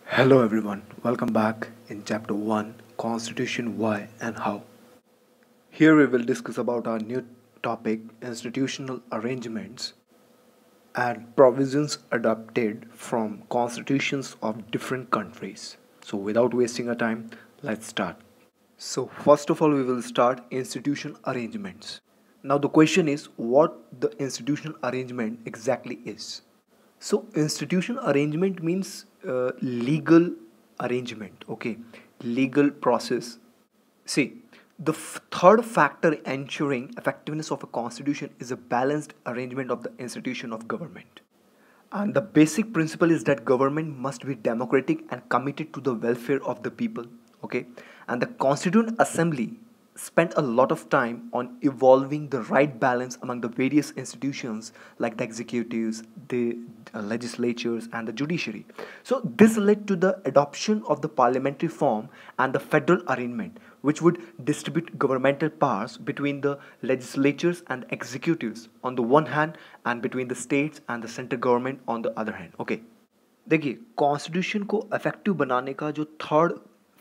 Hello everyone, welcome back in chapter 1 Constitution Why and How. Here we will discuss about our new topic institutional arrangements and provisions adopted from constitutions of different countries. So without wasting our time, let's start. So first of all we will start institutional arrangements. Now the question is what the institutional arrangement exactly is. So institutional arrangement means legal arrangement, okay, legal process. See, the third factor ensuring effectiveness of a constitution is a balanced arrangement of the institution of government. And the basic principle is that government must be democratic and committed to the welfare of the people. Okay, and the Constituent Assembly spent a lot of time on evolving the right balance among the various institutions like the executives, the legislatures, and the judiciary. So this led to the adoption of the parliamentary form and the federal arrangement, which would distribute governmental powers between the legislatures and executives on the one hand and between the states and the central government on the other hand. Okay, देखिए constitution को effective बनाने का जो third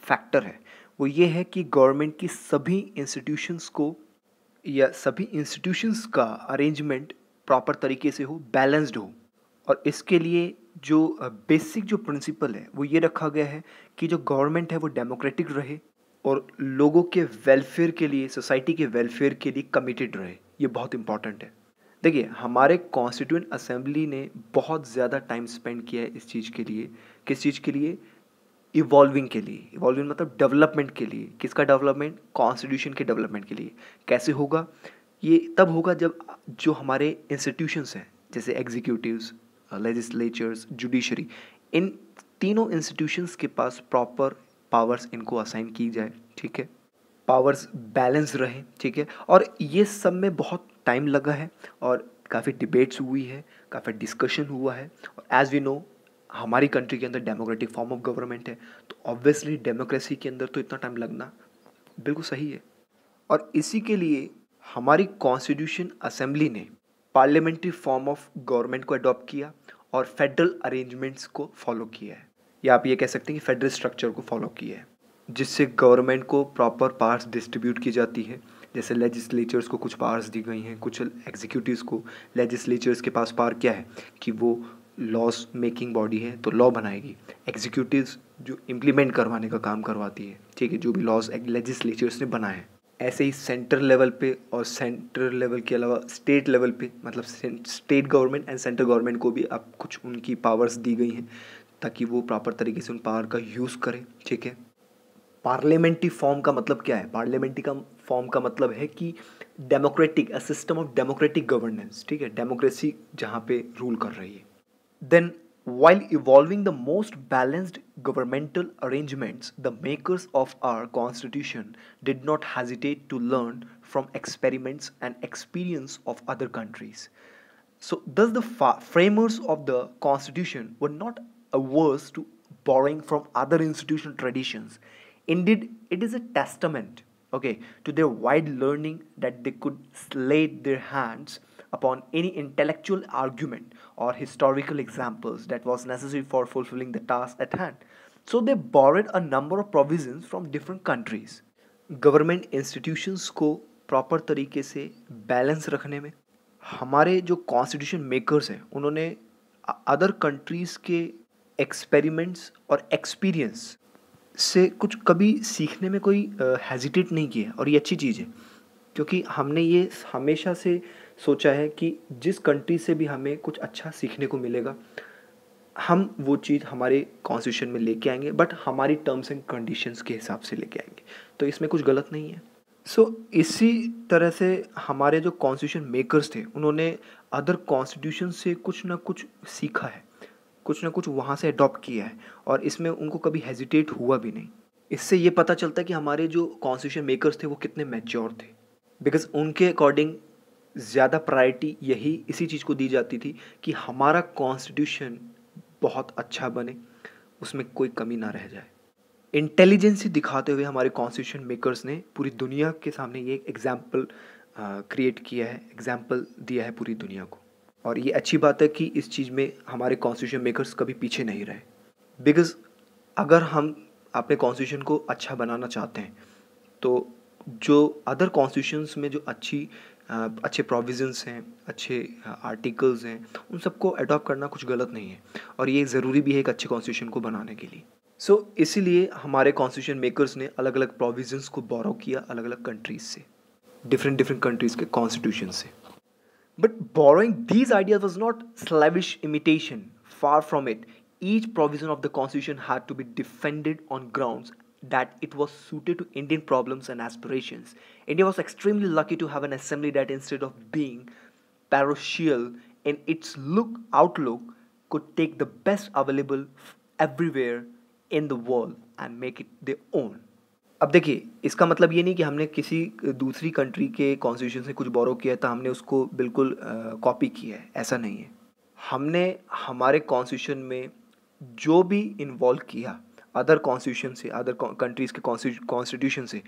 factor है वो ये है कि गवर्नमेंट की सभी इंस्टीट्यूशंस को या सभी इंस्टीट्यूशंस का अरेंजमेंट प्रॉपर तरीके से हो, बैलेंस्ड हो। और इसके लिए जो बेसिक जो प्रिंसिपल है वो ये रखा गया है कि जो गवर्नमेंट है वो डेमोक्रेटिक रहे और लोगों के वेलफेयर के लिए, सोसाइटी के वेलफेयर के लिए कमिटेड रहे। ये बहुत इंपॉर्टेंट है। देखिए हमारे कॉन्स्टिट्यूएंट असेंबली ने बहुत ज़्यादा टाइम स्पेंड किया है इस चीज़ के लिए। किस चीज़ के लिए? इवॉल्विंग के लिए। इवॉल्विंग मतलब डेवलपमेंट के लिए। किसका डेवलपमेंट? कॉन्स्टिट्यूशन के डेवलपमेंट के लिए। कैसे होगा? ये तब होगा जब जो हमारे इंस्टीट्यूशंस हैं जैसे एग्जीक्यूटिव्स, लेजिस्लेचर्स, जुडिशरी, इन तीनों इंस्टीट्यूशंस के पास प्रॉपर पावर्स इनको असाइन की जाए। ठीक है, पावर्स बैलेंस रहे। ठीक है, और ये सब में बहुत टाइम लगा है और काफ़ी डिबेट्स हुई है, काफ़ी डिस्कशन हुआ है। और एज़ वी नो हमारी कंट्री के अंदर डेमोक्रेटिक फॉर्म ऑफ गवर्नमेंट है, तो ऑब्वियसली डेमोक्रेसी के अंदर तो इतना टाइम लगना बिल्कुल सही है। और इसी के लिए हमारी कॉन्स्टिट्यूशन असेंबली ने पार्लियामेंट्री फॉर्म ऑफ गवर्नमेंट को अडॉप्ट किया और फेडरल अरेंजमेंट्स को फॉलो किया है, या आप ये कह सकते हैं कि फेडरल स्ट्रक्चर को फॉलो किया है, जिससे गवर्नमेंट को प्रॉपर पावर्स डिस्ट्रीब्यूट की जाती है। जैसे लेजिस्लेचर्स को कुछ पावर्स दी गई हैं, कुछ एग्जीक्यूटिव्स को। लेजिस्लेचर्स के पास पावर क्या है कि वो लॉस मेकिंग बॉडी है तो लॉ बनाएगी। एग्जीक्यूटिव्स जो इम्प्लीमेंट करवाने का काम करवाती है। ठीक है, जो भी लॉज लेजिस्लेचर्स ने बनाए हैं। ऐसे ही सेंट्रल लेवल पे और सेंट्रल लेवल के अलावा स्टेट लेवल पे, मतलब state government and central government को भी अब कुछ उनकी पावर्स दी गई हैं ताकि वो प्रॉपर तरीके से उन पावर का यूज़ करें। ठीक है, पार्लियामेंट्री फॉर्म का मतलब क्या है? पार्लियामेंट्री का फॉर्म का मतलब है कि democratic, a system of democratic governance. ठीक है, डेमोक्रेसी जहाँ पे रूल कर रही है। Then while evolving the most balanced governmental arrangements, the makers of our constitution did not hesitate to learn from experiments and experience of other countries. So, thus, the framers of the Constitution were not averse to borrowing from other institutional traditions. Indeed, it is a testament, okay, to their wide learning that they could lay their hands upon any intellectual argument or historical examples that was necessary for fulfilling the task at hand. So, they borrowed a number of provisions from different countries. Government institutions को proper तरीके से balance रखने में हमारे जो constitution makers हैं उन्होंने other countries के एक्सपेरिमेंट्स और एक्सपीरियंस से कुछ कभी सीखने में कोई हेजिटेट नहीं किया। और ये अच्छी चीज़ है क्योंकि हमने ये हमेशा से सोचा है कि जिस कंट्री से भी हमें कुछ अच्छा सीखने को मिलेगा हम वो चीज़ हमारे कॉन्स्टिट्यूशन में लेके आएंगे, बट हमारी टर्म्स एंड कंडीशंस के हिसाब से लेके आएंगे। तो इसमें कुछ गलत नहीं है। इसी तरह से हमारे जो कॉन्स्टिट्यूशन मेकर्स थे उन्होंने अदर कॉन्स्टिट्यूशन से कुछ ना कुछ सीखा है, कुछ ना कुछ वहाँ से अडॉप्ट किया है और इसमें उनको कभी हेजिटेट हुआ भी नहीं। इससे ये पता चलता है कि हमारे जो कॉन्स्टिट्यूशन मेकर्स थे वो कितने मैच्योर थे, बिकॉज उनके अकॉर्डिंग ज़्यादा प्रायोरिटी यही इसी चीज़ को दी जाती थी कि हमारा कॉन्स्टिट्यूशन बहुत अच्छा बने, उसमें कोई कमी ना रह जाए। इंटेलिजेंसी दिखाते हुए हमारे कॉन्स्टिट्यूशन मेकर्स ने पूरी दुनिया के सामने ये एक एग्जाम्पल क्रिएट किया है, एग्जाम्पल दिया है पूरी दुनिया को। और ये अच्छी बात है कि इस चीज़ में हमारे कॉन्स्टिट्यूशन मेकर्स कभी पीछे नहीं रहे, बिकॉज अगर हम अपने कॉन्स्टिट्यूशन को अच्छा बनाना चाहते हैं तो जो अदर कॉन्स्टिट्यूशंस में जो अच्छे प्रोविजंस हैं, अच्छे आर्टिकल्स हैं, उन सबको अडॉप्ट करना कुछ गलत नहीं है और ये ज़रूरी भी है एक अच्छे कॉन्स्टिट्यूशन को बनाने के लिए। इसीलिए हमारे कॉन्स्टिट्यूशन मेकर्स ने अलग अलग प्रोविजंस को बोरो किया अलग अलग कंट्रीज से, डिफरेंट डिफरेंट कंट्रीज़ के कॉन्स्टिट्यूशन से। But borrowing these ideas was not slavish imitation, far from it. Each provision of the constitution had to be defended on grounds that it was suited to Indian problems and aspirations. India was extremely lucky to have an assembly that, instead of being parochial in its outlook, could take the best available everywhere in the world and make it their own. अब देखिए, इसका मतलब ये नहीं कि हमने किसी दूसरी कंट्री के कॉन्स्टिट्यूशन से कुछ बोरो किया है तो हमने उसको बिल्कुल कॉपी किया है, ऐसा नहीं है। हमने हमारे कॉन्स्टिट्यूशन में जो भी इन्वॉल्व किया अदर कॉन्स्टिट्यूशन से, अदर कंट्रीज़ के कॉन्स्टिट्यूशन से,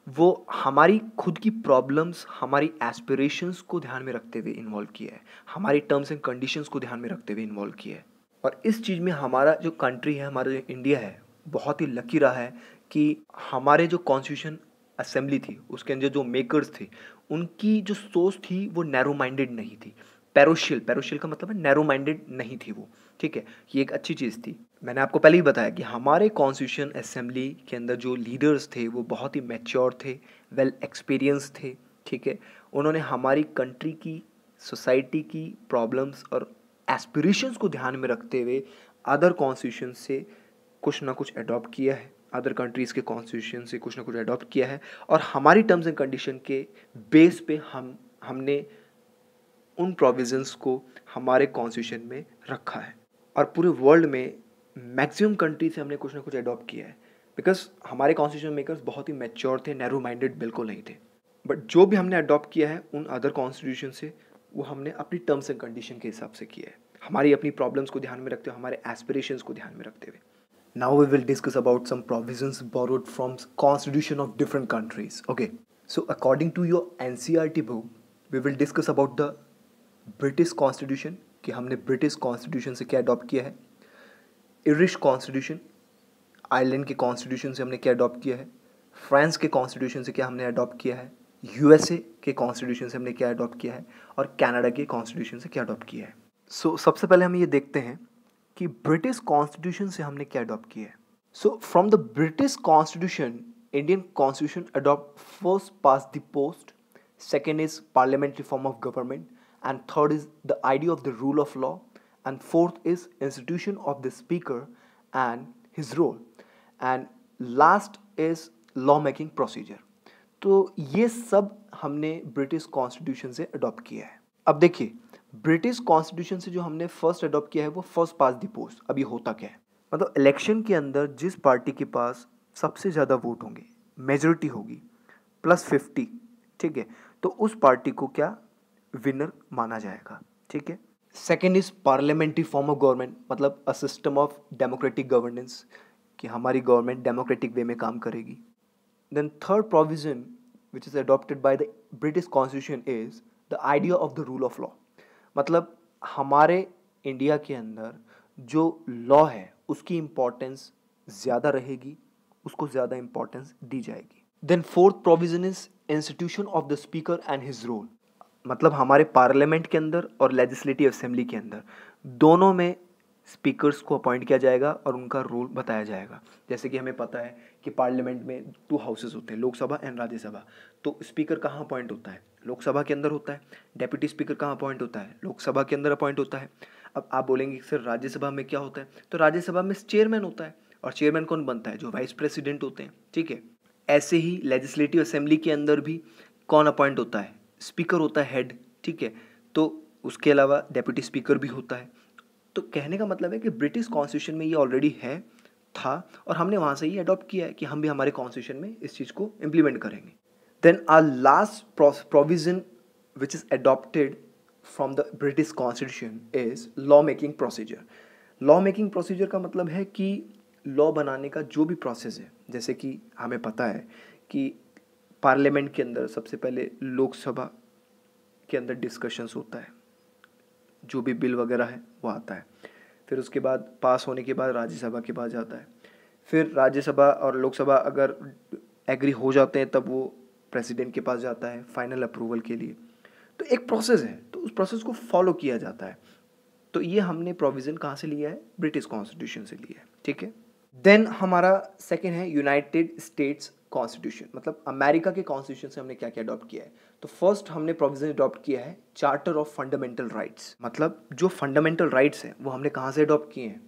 वो हमारी खुद की प्रॉब्लम्स, हमारी एस्पिरेशंस को ध्यान में रखते हुए इन्वॉल्व किया है, हमारी टर्म्स एंड कंडीशंस को ध्यान में रखते हुए इन्वॉल्व किया है। और इस चीज़ में हमारा जो कंट्री है, हमारा जो इंडिया है, बहुत ही लकी रहा है कि हमारे जो कॉन्स्टिट्यूशन असेंबली थी उसके अंदर जो मेकर्स थे उनकी जो सोच थी वो नैरो माइंडेड नहीं थी, पैरोशियल का मतलब है नैरो माइंडेड नहीं थी वो, ठीक है। ये एक अच्छी चीज़ थी। मैंने आपको पहले ही बताया कि हमारे कॉन्स्टिट्यूशन असेंबली के अंदर जो लीडर्स थे वो बहुत ही मैच्योर थे, वेल एक्सपीरियंस थे, ठीक है। उन्होंने हमारी कंट्री की, सोसाइटी की प्रॉब्लम्स और एस्पिरेशंस को ध्यान में रखते हुए अदर कॉन्स्टिट्यूशन से कुछ ना कुछ अडॉप्ट किया है, अदर कंट्रीज़ के कॉन्स्टिट्यूशन से कुछ ना कुछ अडॉप्ट किया है और हमारी टर्म्स एंड कंडीशन के बेस पे हमने उन प्रोविजंस को हमारे कॉन्स्टिट्यूशन में रखा है और पूरे वर्ल्ड में मैक्सिमम कंट्री से हमने कुछ ना कुछ अडॉप्ट किया है बिकॉज हमारे कॉन्स्टिट्यूशन मेकर्स बहुत ही मैच्योर थे, नैरो माइंडेड बिल्कुल नहीं थे। बट जो भी हमने अडॉप्ट किया है उन अदर कॉन्स्टिट्यूशन से वो हमने अपनी टर्म्स एंड कंडीशन के हिसाब से किया है, हमारी अपनी प्रॉब्लम्स को ध्यान में रखते हुए, हमारे एस्पिरेशंस को ध्यान में रखते हुए। Now we will discuss about some provisions borrowed from constitution of different countries. Okay, so according to your NCERT book, we will discuss about the British Constitution कि हमने British Constitution से क्या अडॉप्ट किया है, Irish Constitution, आयरलैंड के constitution से हमने क्या अडॉप्ट किया है, फ्रांस के कॉन्स्टिट्यूशन से क्या हमने अडॉप्ट किया है, USA के कॉन्स्टिट्यूशन से हमने क्या अडॉप्ट किया है और कनाडा के कॉन्स्टिट्यूशन से क्या अडॉप्ट किया है। सबसे पहले हम ये देखते हैं कि ब्रिटिश कॉन्स्टिट्यूशन से हमने क्या अडॉप्ट किया है। From the British constitution, Indian constitution adopt first past the post, second is parliamentary form of government, and third is the idea of the rule of law, and fourth is institution of the speaker and his role, and last is law making procedure. तो ये सब हमने British constitution से adopt किया है। अब देखिए, British constitution से जो हमने फर्स्ट अडॉप्ट किया है वो फर्स्ट पास द पोस्ट। अब ये होता क्या है, मतलब इलेक्शन के अंदर जिस पार्टी के पास सबसे ज़्यादा वोट होंगे, मेजोरिटी होगी +50, ठीक है, तो उस पार्टी को क्या विनर माना जाएगा, ठीक है। Second is parliamentary form of government, मतलब a system of democratic governance, कि हमारी गवर्नमेंट डेमोक्रेटिक वे में काम करेगी। Then third provision which is adopted by the British constitution is the idea of the rule of law, मतलब हमारे India के अंदर जो लॉ है उसकी इम्पोर्टेंस ज़्यादा रहेगी, उसको ज़्यादा इम्पोर्टेंस दी जाएगी। Then fourth provision is institution of the speaker and his role, मतलब हमारे पार्लियामेंट के अंदर और लेजिस्लेटिव असेंबली के अंदर दोनों में स्पीकर्स को अपॉइंट किया जाएगा और उनका रोल बताया जाएगा। जैसे कि हमें पता है कि पार्लियामेंट में 2 हाउसेस होते हैं, लोकसभा एंड राज्यसभा। तो स्पीकर कहाँ अपॉइंट होता है, लोकसभा के अंदर होता है। डेप्यूटी स्पीकर कहाँ अपॉइंट होता है, लोकसभा के अंदर अपॉइंट होता है। अब आप बोलेंगे सर राज्यसभा में क्या होता है, तो राज्यसभा में चेयरमैन होता है, और चेयरमैन कौन बनता है, जो वाइस प्रेसिडेंट होते हैं, ठीक है। ऐसे ही लेजिस्लेटिव असेंबली के अंदर भी कौन अपॉइंट होता है, स्पीकर होता है, हेड, ठीक है। तो उसके अलावा डेप्यूटी स्पीकर भी होता है। तो कहने का मतलब है कि ब्रिटिश कॉन्स्टिट्यूशन में ये ऑलरेडी था और हमने वहाँ से ही अडॉप्ट किया है कि हम भी हमारे कॉन्स्टिट्यूशन में इस चीज़ को इम्प्लीमेंट करेंगे। Then our last provision which is adopted from the British constitution is law making procedure. Law making procedure का मतलब है कि लॉ बनाने का जो भी प्रोसेस है, जैसे कि हमें पता है कि पार्लियामेंट के अंदर सबसे पहले लोकसभा के अंदर डिस्कशंस होता है, जो भी बिल वगैरह है वो आता है, फिर उसके बाद पास होने के बाद राज्यसभा के पास जाता है, फिर राज्यसभा और लोकसभा अगर एग्री हो जाते हैं तब वो प्रेसिडेंट के पास जाता है फाइनल अप्रूवल के लिए। तो एक प्रोसेस है, तो उस प्रोसेस को फॉलो किया जाता है। तो ये हमने प्रोविज़न कहाँ से लिया है? ब्रिटिश कॉन्स्टिट्यूशन से लिया है, ठीक है। देन हमारा सेकेंड है यूनाइटेड स्टेट्स कॉन्स्टिट्यूशन, मतलब अमेरिका के कॉन्स्टिट्यूशन से हमने क्या क्या अडॉप्ट किया है। तो फर्स्ट हमने प्रोविज़न अडॉप्ट किया है चार्टर ऑफ फंडामेंटल राइट्स, मतलब जो फंडामेंटल राइट्स हैं वो हमने कहाँ से अडॉप्ट किए हैं?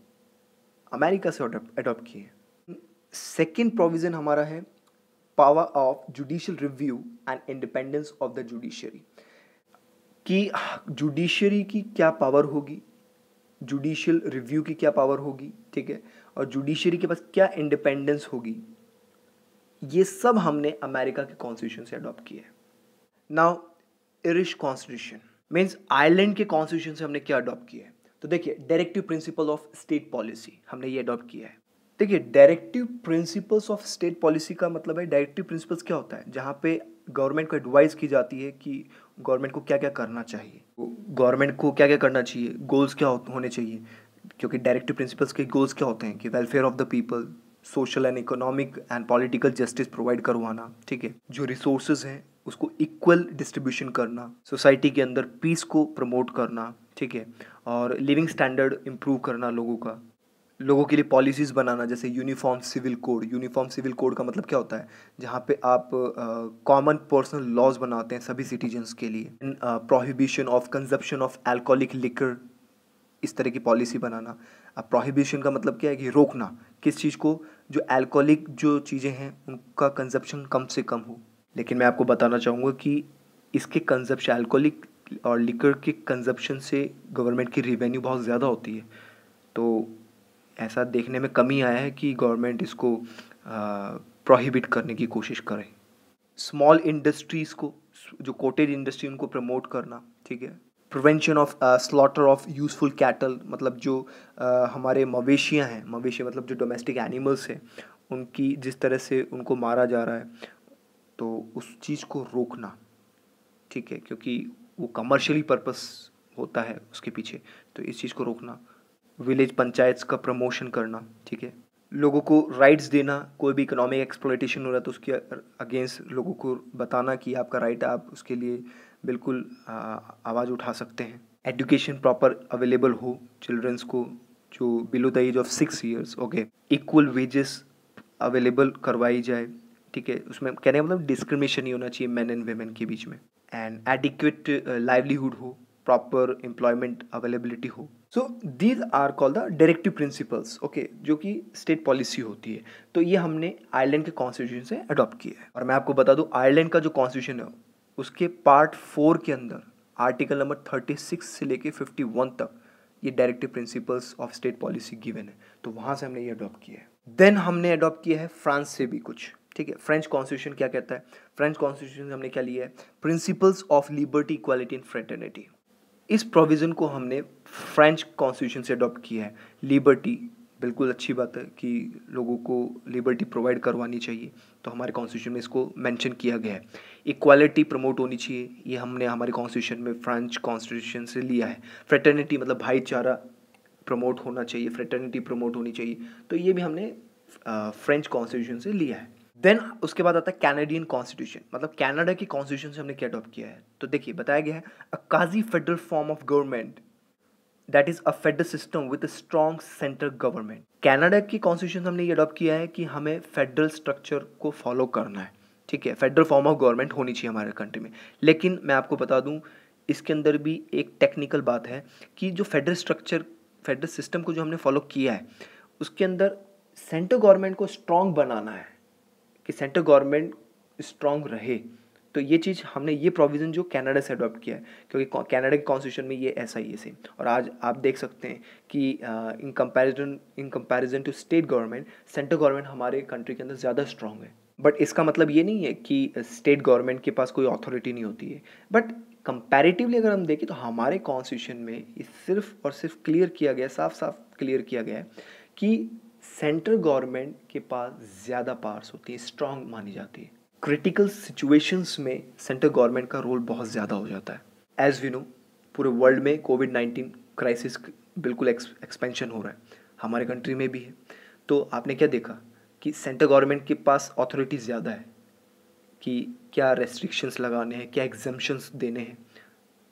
अमेरिका से अडॉप्ट किए हैं। सेकेंड प्रोविज़न हमारा है power of judicial review and independence of the judiciary, कि जुडिशरी की क्या पावर होगी, जुडिशियल रिव्यू की क्या पावर होगी, ठीक है, और जुडिशरी के पास क्या इंडिपेंडेंस होगी, ये सब हमने अमेरिका के कॉन्स्टिट्यूशन से अडॉप्ट किया है। Now Irish constitution means Ireland के कॉन्स्टिट्यूशन से हमने क्या अडॉप्ट किया है? तो देखिए directive principle of state policy हमने ये अडॉप्ट किया है। देखिए directive principles of state policy का मतलब है, डायरेक्टिव प्रिंसिपल्स क्या होता है? जहाँ पे गवर्नमेंट को एडवाइस की जाती है कि गवर्नमेंट को क्या क्या करना चाहिए, गवर्नमेंट को क्या क्या करना चाहिए, गोल्स क्या होने चाहिए। क्योंकि डायरेक्टिव प्रिंसिपल्स के गोल्स क्या होते हैं कि welfare of the people, social and economic and political justice provide करवाना, ठीक है, जो रिसोर्सेज हैं उसको इक्वल डिस्ट्रीब्यूशन करना, सोसाइटी के अंदर पीस को प्रमोट करना, ठीक है, और लिविंग स्टैंडर्ड इम्प्रूव करना लोगों का, लोगों के लिए पॉलिसीज़ बनाना, जैसे uniform civil code. Uniform civil code का मतलब क्या होता है? जहाँ पे आप कॉमन पर्सनल लॉज बनाते हैं सभी सिटीजन्स के लिए। Prohibition of consumption of alcoholic liquor, इस तरह की पॉलिसी बनाना। अब प्रोहिबिशन का मतलब क्या है? कि रोकना किस चीज़ को? जो अल्कोहलिक जो चीज़ें हैं उनका कंजप्शन कम से कम हो। लेकिन मैं आपको बताना चाहूँगा कि इसके कंजप्शन, अल्कोहलिक और लिकर के कंजप्शन से गवर्नमेंट की रेवेन्यू बहुत ज़्यादा होती है। तो ऐसा देखने में कमी आया है कि गवर्नमेंट इसको प्रोहिबिट करने की कोशिश करे। स्मॉल इंडस्ट्रीज़ को, जो कोटेज इंडस्ट्री, उनको प्रमोट करना, ठीक है। Prevention of slaughter of useful cattle, मतलब जो हमारे मवेशियाँ हैं, मवेशी मतलब जो डोमेस्टिक एनिमल्स हैं, उनकी जिस तरह से उनको मारा जा रहा है, तो उस चीज़ को रोकना, ठीक है, क्योंकि वो कमर्शियली पर्पस होता है उसके पीछे, तो इस चीज़ को रोकना। विलेज पंचायत्स का प्रमोशन करना, ठीक है। लोगों को राइट्स देना, कोई भी इकोनॉमिक एक्सप्लॉयटेशन हो रहा है तो उसके अगेंस्ट लोगों को बताना कि आपका राइट है, आप उसके लिए बिल्कुल आवाज़ उठा सकते हैं। एजुकेशन प्रॉपर अवेलेबल हो चिल्ड्रंस को जो below the age of 6 years, okay. Equal wages available करवाई जाए, ठीक है। उसमें कहने का मतलब डिस्क्रिमिनेशन नहीं होना चाहिए मेन एंड वेमेन के बीच में। एंड एडिक्वेट लाइवलीहुड हो, प्रॉपर एम्प्लॉयमेंट अवेलेबिलिटी हो। So these are called the directive principles, okay, जो कि स्टेट पॉलिसी होती है। तो ये हमने आयरलैंड के कॉन्स्टिट्यूशन से अडॉप्ट किया है। और मैं आपको बता दूं आयरलैंड का जो कॉन्स्टिट्यूशन है उसके पार्ट 4 के अंदर आर्टिकल नंबर 36 से लेके 51 तक ये directive principles of state policy given है। तो वहाँ से हमने ये अडॉप्ट किया है। देन हमने अडॉप्ट किया है फ्रांस से भी कुछ, ठीक है। फ्रेंच कॉन्स्टिट्यूशन क्या कहता है? फ्रेंच कॉन्स्टिट्यूशन से हमने क्या लिया है? Principles of liberty, equality and fraternity. इस प्रोविज़न को हमने फ्रेंच कॉन्स्टिट्यूशन से अडॉप्ट किया है। लिबर्टी, बिल्कुल अच्छी बात है कि लोगों को लिबर्टी प्रोवाइड करवानी चाहिए, तो हमारे कॉन्स्टिट्यूशन में इसको मेंशन किया गया है। इक्वालिटी प्रमोट होनी चाहिए, ये हमने हमारे कॉन्स्टिट्यूशन में फ्रेंच कॉन्स्टिट्यूशन से लिया है। फ्रेटर्निटी मतलब भाईचारा प्रमोट होना चाहिए, फ्रेटर्निटी प्रमोट होनी चाहिए, तो ये भी हमने फ्रेंच कॉन्स्टिट्यूशन से लिया है। देन उसके बाद आता है कैनेडियन कॉन्स्टिट्यूशन, मतलब कनाडा की कॉन्स्टिट्यूशन से हमने क्या अडॉप्ट किया है? तो देखिए बताया गया है a quasi federal form of government that is a federal system with a strong central government. Canada की कॉन्स्टिट्यूशन हमने ये अडॉप्ट किया है कि हमें फेडरल स्ट्रक्चर को फॉलो करना है, ठीक है। फेडरल फॉर्म ऑफ गवर्नमेंट होनी चाहिए हमारे कंट्री में। लेकिन मैं आपको बता दूं इसके अंदर भी एक टेक्निकल बात है कि जो फेडरल स्ट्रक्चर, फेडरल सिस्टम को जो हमने फॉलो किया है उसके अंदर सेंट्रल गवर्नमेंट को स्ट्रॉन्ग बनाना है कि सेंट्रल गवर्नमेंट स्ट्रॉन्ग रहे। तो ये चीज़ हमने, ये प्रोविज़न जो कनाडा से अडॉप्ट किया है, क्योंकि कनाडा के कॉन्स्टिट्यूशन में ये ऐसा ही है सेम। और आज आप देख सकते हैं कि in comparison to state government, central government हमारे कंट्री के अंदर ज़्यादा स्ट्रॉन्ग है। बट इसका मतलब ये नहीं है कि स्टेट गवर्नमेंट के पास कोई अथॉरिटी नहीं होती है। बट कंपैरेटिवली अगर हम देखें तो हमारे कॉन्स्टिट्यूशन में ये सिर्फ और सिर्फ क्लियर किया गया, साफ साफ क्लियर किया गया है कि सेंट्रल गवर्नमेंट के पास ज़्यादा पावर्स होती है, स्ट्रॉन्ग मानी जाती है। क्रिटिकल सिचुएशंस में सेंट्रल गवर्नमेंट का रोल बहुत ज़्यादा हो जाता है। एज वी नो पूरे वर्ल्ड में कोविड-19 क्राइसिस बिल्कुल एक्सपेंशन हो रहा है, हमारे कंट्री में भी है। तो आपने क्या देखा कि सेंट्रल गवर्नमेंट के पास अथॉरिटीज़ ज़्यादा है कि क्या रेस्ट्रिक्शंस लगाने हैं, क्या एग्जम्पशंस देने हैं।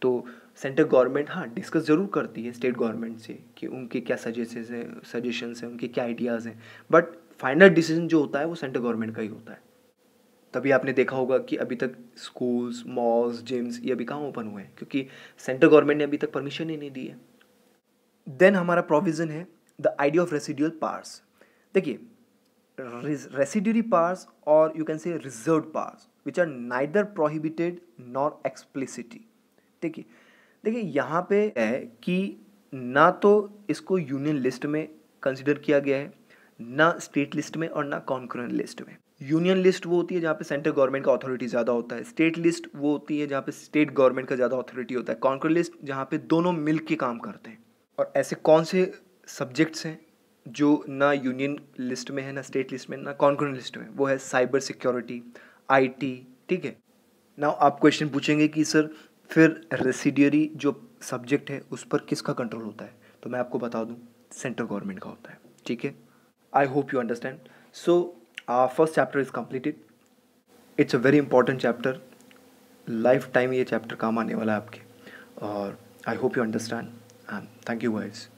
तो सेंट्रल गवर्नमेंट हाँ डिस्कस ज़रूर करती है स्टेट गवर्नमेंट से कि उनके क्या सजेशंस हैं, उनके क्या आइडियाज़ हैं, बट फाइनल डिसीजन जो होता है वो सेंट्रल गवर्नमेंट का ही होता है। तभी आपने देखा होगा कि अभी तक स्कूल्स, मॉल्स, जिम्स ये अभी कहाँ ओपन हुए हैं, क्योंकि सेंट्रल गवर्नमेंट ने अभी तक परमिशन ही नहीं दी है। देन हमारा प्रोविज़न है the idea of residual powers. देखिए, रेसिडुअरी पावर्स और you can say reserve powers which are neither prohibited nor explicitly. देखिए देखिए यहाँ पे है कि ना तो इसको यूनियन लिस्ट में कंसिडर किया गया है, ना स्टेट लिस्ट में और ना कॉन्करेंट लिस्ट में। यूनियन लिस्ट वो होती है जहाँ पे सेंट्रल गवर्नमेंट का अथॉरिटी ज़्यादा होता है, स्टेट लिस्ट वो होती है जहाँ पे स्टेट गवर्नमेंट का ज़्यादा अथॉरिटी होता है, कॉन्करेंट लिस्ट जहाँ पे दोनों मिल के काम करते हैं। और ऐसे कौन से सब्जेक्ट्स हैं जो ना यूनियन लिस्ट में है, ना स्टेट लिस्ट में, ना कॉन्करेंट लिस्ट में? वो है साइबर सिक्योरिटी, आईटी, ठीक है। नाउ आप क्वेश्चन पूछेंगे कि सर फिर रेसिडियरी जो सब्जेक्ट है उस पर किसका कंट्रोल होता है? तो मैं आपको बता दूं, सेंट्रल गवर्नमेंट का होता है, ठीक है। I hope you understand. So first chapter is completed. It's a very important chapter, life time ये चैप्टर काम आने वाला है आपके, और I hope you understand and thank you guys.